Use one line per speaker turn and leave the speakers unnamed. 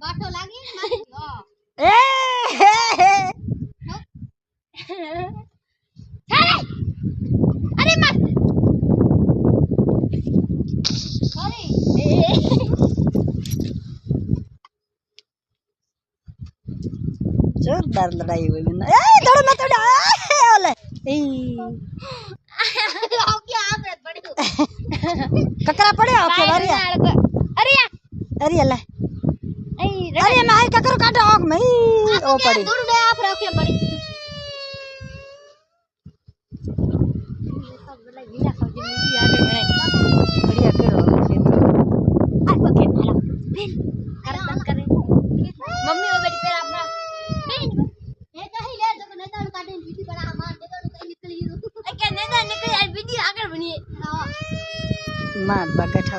બાટો લાગી ને
એ
અરે મત સોરી
જોરદાર લડાઈ हुई बिना ए थोड़ा मत उड़ा ओले ए
ઓકે આપણે પડ્યું
ककरा पड़े ओके वारिया
અરે
अरे अल्लाह
એ
अरे मैं ककरो काटा आग में ओ पड़ी
દૂર દે આપણે ઓકે પડી
बढ़िया केड़ो खेत
ઓકે હાલો कर बंद करे मम्मी वो बेटी पेड़ अपना ये कहीं ले तो नेता काटे बीटी बड़ा मार दे तो कहीं निकल ही ओके नेता निकल यार बीटी आगे बनिए
मार बगट